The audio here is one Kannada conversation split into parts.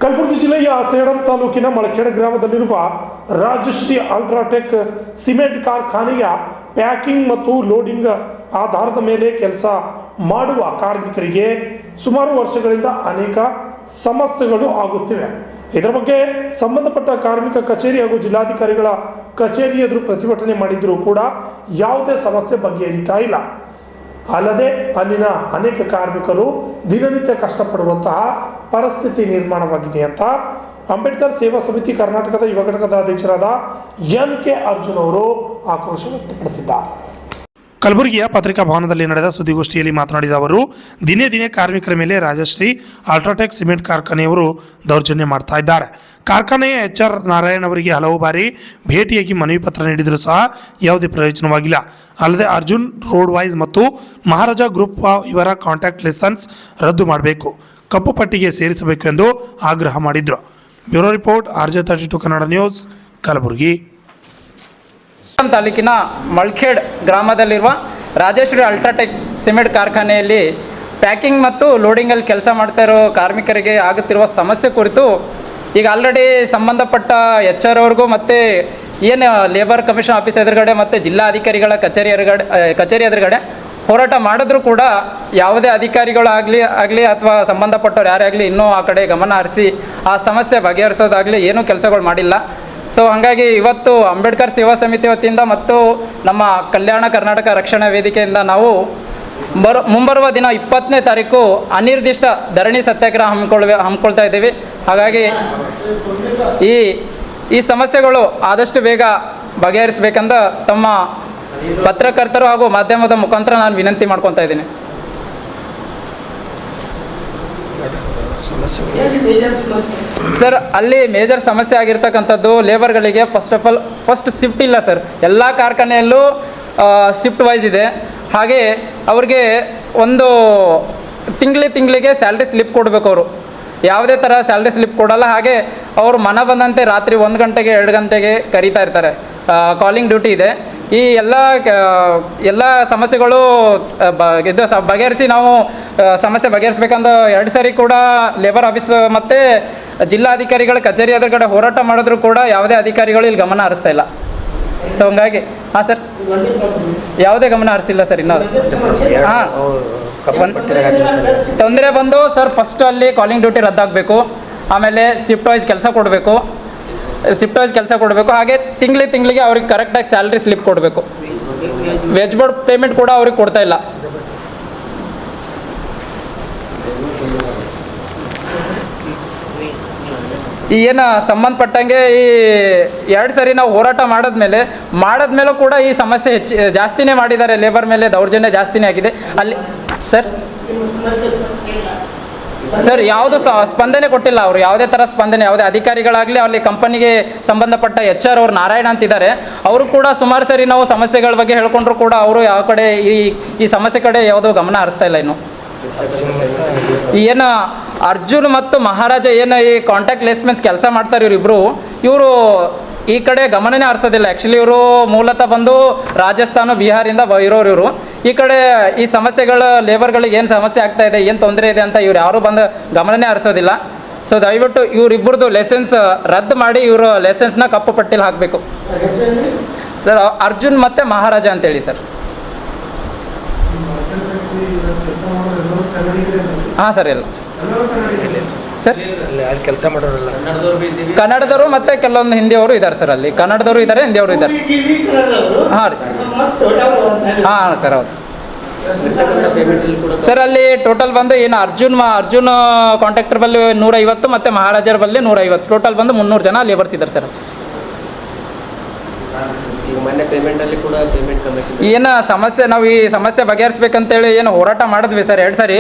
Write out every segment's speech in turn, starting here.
ಕಲಬುರಗಿ ಜಿಲ್ಲೆಯ ಸೇಡಂ ತಾಲೂಕಿನ ಮಳಖೇಡ ಗ್ರಾಮದಲ್ಲಿರುವ ರಾಜಶ್ರೀ ಅಲ್ಟ್ರಾಟೆಕ್ ಸಿಮೆಂಟ್ ಕಾರ್ಖಾನೆಯ ಪ್ಯಾಕಿಂಗ್ ಮತ್ತು ಲೋಡಿಂಗ್ ಆಧಾರದ ಮೇಲೆ ಕೆಲಸ ಮಾಡುವ ಕಾರ್ಮಿಕರಿಗೆ ಸುಮಾರು ವರ್ಷಗಳಿಂದ ಅನೇಕ ಸಮಸ್ಯೆಗಳು ಆಗುತ್ತಿವೆ. ಇದರ ಬಗ್ಗೆ ಸಂಬಂಧಪಟ್ಟ ಕಾರ್ಮಿಕ ಕಚೇರಿ ಹಾಗೂ ಜಿಲ್ಲಾಧಿಕಾರಿಗಳ ಕಚೇರಿ ಎದುರು ಪ್ರತಿಭಟನೆ ಮಾಡಿದ್ದರೂ ಕೂಡ ಯಾವುದೇ ಸಮಸ್ಯೆ ಬಗೆಹರಿತಾ ಇಲ್ಲ. ಅಲ್ಲದೆ ಅಲ್ಲಿನ ಅನೇಕ ಕಾರ್ಮಿಕರು ದಿನನಿತ್ಯ ಕಷ್ಟಪಡುವಂತಹ ಪರಿಸ್ಥಿತಿ ನಿರ್ಮಾಣವಾಗಿದೆ ಅಂತ ಅಂಬೇಡ್ಕರ್ ಸೇವಾ ಸಮಿತಿ ಕರ್ನಾಟಕದ ಯುವ ಘಟಕದ ಅಧ್ಯಕ್ಷರಾದ ಎನ್.ಕೆ. ಅರ್ಜುನ್ ಅವರು ಆಕ್ರೋಶ ವ್ಯಕ್ತಪಡಿಸಿದ್ದಾರೆ. ಕಲಬುರಗಿಯ ಪತ್ರಿಕಾ ಭವನದಲ್ಲಿ ನಡೆದ ಸುದ್ದಿಗೋಷ್ಠಿಯಲ್ಲಿ ಮಾತನಾಡಿದ ಅವರು, ದಿನೇ ದಿನೇ ಕಾರ್ಮಿಕರ ಮೇಲೆ ರಾಜಶ್ರೀ ಅಲ್ಟ್ರಾಟೆಕ್ ಸಿಮೆಂಟ್ ಕಾರ್ಖಾನೆಯವರು ದೌರ್ಜನ್ಯ ಮಾಡ್ತಾ ಇದ್ದಾರೆ. ಕಾರ್ಖಾನೆಯ HR ನಾರಾಯಣ್ ಅವರಿಗೆ ಹಲವು ಬಾರಿ ಭೇಟಿಯಾಗಿ ಮನವಿ ಪತ್ರ ನೀಡಿದರೂ ಸಹ ಯಾವುದೇ ಪ್ರಯೋಜನವಾಗಿಲ್ಲ. ಅಲ್ಲದೆ ಅರ್ಜುನ್ ರೋಡ್ ವೈಸ್ ಮತ್ತು ಮಹಾರಾಜ ಗ್ರೂಪ್ ಇವರ ಕಾಂಟ್ಯಾಕ್ಟ್ ಲೈಸೆನ್ಸ್ ರದ್ದು ಮಾಡಬೇಕು, ಕಪ್ಪು ಪಟ್ಟಿಗೆ ಸೇರಿಸಬೇಕು ಎಂದು ಆಗ್ರಹ ಮಾಡಿದರು. Bureau report RJ32 Kannada news, Kalaburagi. ತಾಲೂಕಿನ ಮಳಖೇಡ್ ಗ್ರಾಮದಲ್ಲಿರುವ ರಾಜಶ್ರೀ ಅಲ್ಟ್ರಾಟೆಕ್ ಸಿಮೆಂಟ್ ಕಾರ್ಖಾನೆಯಲ್ಲಿ ಪ್ಯಾಕಿಂಗ್ ಮತ್ತು ಲೋಡಿಂಗಲ್ಲಿ ಕೆಲಸ ಮಾಡ್ತಾ ಇರೋ ಕಾರ್ಮಿಕರಿಗೆ ಆಗುತ್ತಿರುವ ಸಮಸ್ಯೆ ಕುರಿತು ಈಗ ಆಲ್ರೆಡಿ ಸಂಬಂಧಪಟ್ಟ HR ಅವ್ರಿಗೂ ಮತ್ತು ಏನು ಲೇಬರ್ ಕಮಿಷನ್ ಆಫೀಸ್ ಎದುರುಗಡೆ ಮತ್ತು ಜಿಲ್ಲಾಧಿಕಾರಿಗಳ ಕಚೇರಿ ಎದುರುಗಡೆ ಹೋರಾಟ ಮಾಡಿದ್ರೂ ಕೂಡ ಯಾವುದೇ ಅಧಿಕಾರಿಗಳು ಆಗಲಿ ಅಥವಾ ಸಂಬಂಧಪಟ್ಟವ್ರು ಯಾರೇ ಆಗಲಿ ಇನ್ನೂ ಆ ಕಡೆ ಗಮನ ಹರಿಸಿ ಆ ಸಮಸ್ಯೆ ಬಗೆಹರಿಸೋದಾಗಲಿ ಏನೂ ಕೆಲಸಗಳು ಮಾಡಿಲ್ಲ. ಸೊ ಹಾಗಾಗಿ ಇವತ್ತು ಅಂಬೇಡ್ಕರ್ ಸೇವಾ ಸಮಿತಿ ವತಿಯಿಂದ ಮತ್ತು ನಮ್ಮ ಕಲ್ಯಾಣ ಕರ್ನಾಟಕ ರಕ್ಷಣಾ ವೇದಿಕೆಯಿಂದ ನಾವು ಮುಂಬರುವ ದಿನ 20ನೇ ತಾರೀಕು ಅನಿರ್ದಿಷ್ಟ ಧರಣಿ ಸತ್ಯಾಗ್ರಹ ಹಮ್ಮಿಕೊಳ್ತಾ ಇದ್ದೀವಿ. ಹಾಗಾಗಿ ಈ ಸಮಸ್ಯೆಗಳು ಆದಷ್ಟು ಬೇಗ ಬಗೆಹರಿಸಬೇಕಂತ ತಮ್ಮ ಪತ್ರಕರ್ತರು ಹಾಗೂ ಮಾಧ್ಯಮದ ಮುಖಾಂತರ ನಾನು ವಿನಂತಿ ಮಾಡ್ಕೊತಾ ಇದ್ದೀನಿ. ಸರ್, ಅಲ್ಲಿ ಮೇಜರ್ ಸಮಸ್ಯೆ ಆಗಿರ್ತಕ್ಕಂಥದ್ದು ಲೇಬರ್ಗಳಿಗೆ ಫಸ್ಟ್ ಶಿಫ್ಟ್ ಇಲ್ಲ ಸರ್. ಎಲ್ಲ ಕಾರ್ಖಾನೆಯಲ್ಲೂ ಶಿಫ್ಟ್ ವೈಸ್ ಇದೆ. ಹಾಗೆ ಅವ್ರಿಗೆ ಒಂದು ತಿಂಗಳಿಗೆ ಸ್ಯಾಲ್ರಿ ಸ್ಲಿಪ್ ಕೊಡಬೇಕು. ಅವರು ಯಾವುದೇ ಥರ ಸ್ಯಾಲ್ರಿ ಸ್ಲಿಪ್ ಕೊಡಲ್ಲ. ಹಾಗೆ ಅವರು ಮನ ಬಂದಂತೆ ರಾತ್ರಿ 1 ಗಂಟೆಗೆ 2 ಗಂಟೆಗೆ ಕರೀತಾ ಇರ್ತಾರೆ. ಕಾಲಿಂಗ್ ಡ್ಯೂಟಿ ಇದೆ. ಈ ಎಲ್ಲ ಸಮಸ್ಯೆಗಳು ಬಗೆಹರಿಸಿ ನಾವು ಸಮಸ್ಯೆ ಬಗೆಹರಿಸ್ಬೇಕಂದ 2 ಸಾರಿ ಕೂಡ ಲೇಬರ್ ಆಫೀಸ್ ಮತ್ತು ಜಿಲ್ಲಾಧಿಕಾರಿಗಳ ಕಚೇರಿ ಎದುರುಗಡೆ ಹೋರಾಟ ಮಾಡಿದ್ರು ಕೂಡ ಯಾವುದೇ ಅಧಿಕಾರಿಗಳು ಇಲ್ಲಿ ಗಮನ ಹರಿಸ್ತಾ ಇಲ್ಲ. ಸೊ ಹಂಗಾಗಿ ಹಾಂ ಸರ್, ಯಾವುದೇ ಗಮನ ಹರಿಸಿಲ್ಲ ಸರ್. ಇನ್ನೊಂದು ತೊಂದರೆ ಬಂದು ಸರ್, ಫಸ್ಟು ಅಲ್ಲಿ ಕಾಲಿಂಗ್ ಡ್ಯೂಟಿ ರದ್ದಾಗಬೇಕು. ಆಮೇಲೆ ಶಿಫ್ಟ್ ವೈಸ್ ಕೆಲಸ ಕೊಡಬೇಕು. ಹಾಗೆ ತಿಂಗಳಿಗೆ ಅವ್ರಿಗೆ ಕರೆಕ್ಟಾಗಿ ಸ್ಯಾಲ್ರಿ ಸ್ಲಿಪ್ ಕೊಡಬೇಕು. ವೆಜ್ ಬೋರ್ಡ್ ಪೇಮೆಂಟ್ ಕೂಡ ಅವ್ರಿಗೆ ಕೊಡ್ತಾ ಇಲ್ಲ. ಈ ಏನು ಸಂಬಂಧಪಟ್ಟಂಗೆ ಈ 2 ಸಾರಿ ನಾವು ಹೋರಾಟ ಮಾಡಿದ್ಮೇಲೂ ಕೂಡ ಈ ಸಮಸ್ಯೆ ಜಾಸ್ತಿನೇ ಮಾಡಿದ್ದಾರೆ. ಲೇಬರ್ ಮೇಲೆ ದೌರ್ಜನ್ಯ ಜಾಸ್ತಿನೇ ಆಗಿದೆ ಅಲ್ಲಿ. ಸರ್ ಯಾವುದು ಸ್ಪಂದನೆ ಕೊಟ್ಟಿಲ್ಲ ಅವರು. ಯಾವುದೇ ಥರ ಸ್ಪಂದನೆ, ಯಾವುದೇ ಅಧಿಕಾರಿಗಳಾಗಲಿ ಅಲ್ಲಿ ಕಂಪನಿಗೆ ಸಂಬಂಧಪಟ್ಟ HR ಅವ್ರು ನಾರಾಯಣ ಅಂತಿದ್ದಾರೆ. ಅವರು ಕೂಡ ಸುಮಾರು ಸರಿ ನಾವು ಸಮಸ್ಯೆಗಳ ಬಗ್ಗೆ ಹೇಳ್ಕೊಂಡ್ರು ಕೂಡ ಅವರು ಯಾವ ಕಡೆ ಈ ಸಮಸ್ಯೆ ಕಡೆ ಯಾವುದೋ ಗಮನ ಹರಿಸ್ತಾ ಇಲ್ಲ. ಇನ್ನು ಏನು ಅರ್ಜುನ್ ಮತ್ತು ಮಹಾರಾಜ ಏನು ಈ ಕಾಂಟ್ಯಾಕ್ಟ್ ಲೇಸ್ಮೆಂಟ್ಸ್ ಕೆಲಸ ಮಾಡ್ತಾರೆ ಇವರು ಈ ಕಡೆ ಗಮನನೇ ಹರಿಸೋದಿಲ್ಲ. ಆ್ಯಕ್ಚುಲಿ ಇವರು ಮೂಲತಃ ಬಂದು ರಾಜಸ್ಥಾನ ಬಿಹಾರಿಂದ ಇರೋರು. ಈ ಕಡೆ ಈ ಸಮಸ್ಯೆಗಳ ಲೇಬರ್ಗಳಿಗೆ ಏನು ಸಮಸ್ಯೆ ಆಗ್ತಾ ಇದೆ, ಏನು ತೊಂದರೆ ಇದೆ ಅಂತ ಇವ್ರು ಯಾರೂ ಬಂದು ಗಮನನೇ ಹರಿಸೋದಿಲ್ಲ. ಸೊ ದಯವಿಟ್ಟು ಇವರಿಬ್ಬರದು ಲೈಸೆನ್ಸ್ ರದ್ದು ಮಾಡಿ ಇವರು ಲೈಸೆನ್ಸ್ನ ಕಪ್ಪು ಪಟ್ಟಿಲಿ ಹಾಕಬೇಕು ಸರ್. ಅರ್ಜುನ್ ಮತ್ತು ಮಹಾರಾಜ ಅಂತೇಳಿ ಸರ್. ಹಾಂ ಸರ್, ಎಲ್ಲ ಸರ್ ಕೆಲಸ ಮಾಡೋರಲ್ಲ ಕನ್ನಡದವರು ಮತ್ತು ಕೆಲವೊಂದು ಹಿಂದಿಯವರು ಇದ್ದಾರೆ ಸರ್. ಅಲ್ಲಿ ಕನ್ನಡದವರು ಇದ್ದಾರೆ, ಹಿಂದಿಯವರು ಇದ್ದಾರೆ. ಹಾಂ ರೀ, ಹಾಂ ಸರ್, ಹೌದು ಸರ್. ಅಲ್ಲಿ ಟೋಟಲ್ ಬಂದು ಏನು ಅರ್ಜುನ್ ಕಾಂಟ್ರಾಕ್ಟರ್ ಬಲ್ಲಿ 150 ಮತ್ತು ಮಹಾರಾಜರ ಬಲ್ಲಿ 150, ಟೋಟಲ್ ಬಂದು 300 ಜನ ಲೇಬರ್ಸ್ ಇದ್ದಾರೆ ಸರ್. ಏನು ಸಮಸ್ಯೆ, ನಾವು ಈ ಸಮಸ್ಯೆ ಬಗೆಹರಿಸ್ಬೇಕಂತೇಳಿ ಏನು ಹೋರಾಟ ಮಾಡಿದ್ವಿ ಸರ್ 2 ಸಾರಿ.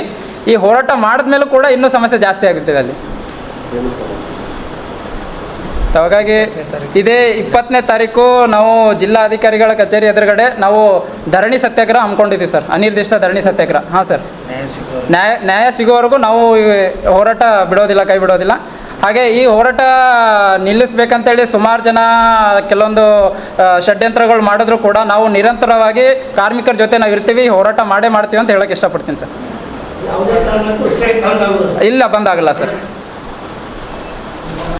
ಈ ಹೋರಾಟ ಮಾಡಿದ್ಮೇಲೂ ಕೂಡ ಇನ್ನೂ ಸಮಸ್ಯೆ ಜಾಸ್ತಿ ಆಗುತ್ತಿದೆ ಅಲ್ಲಿ. ಸೊ ಹಾಗಾಗಿ ಇದೇ 20ನೇ ತಾರೀಕು ನಾವು ಜಿಲ್ಲಾಧಿಕಾರಿಗಳ ಕಚೇರಿ ಎದುರುಗಡೆ ನಾವು ಧರಣಿ ಸತ್ಯಾಗ್ರಹ ಹಮ್ಮಿಕೊಂಡಿದ್ದೀವಿ ಸರ್. ಅನಿರ್ದಿಷ್ಟ ಧರಣಿ ಸತ್ಯಾಗ್ರಹ. ಹಾಂ ಸರ್, ನ್ಯಾಯ ಸಿಗೋವರೆಗೂ ನಾವು ಹೋರಾಟ ಕೈ ಬಿಡೋದಿಲ್ಲ. ಹಾಗೆ ಈ ಹೋರಾಟ ನಿಲ್ಲಿಸಬೇಕಂತೇಳಿ ಸುಮಾರು ಜನ ಕೆಲವೊಂದು ಷಡ್ಯಂತ್ರಗಳು ಮಾಡಿದ್ರು ಕೂಡ ನಾವು ನಿರಂತರವಾಗಿ ಕಾರ್ಮಿಕರ ಜೊತೆ ನಾವು ಇರ್ತೀವಿ, ಹೋರಾಟ ಮಾಡೇ ಮಾಡ್ತೀವಿ ಅಂತ ಹೇಳೋಕ್ಕೆ ಇಷ್ಟಪಡ್ತೀನಿ ಸರ್. ಇಲ್ಲ, ಬಂದಾಗಲ್ಲ ಸರ್.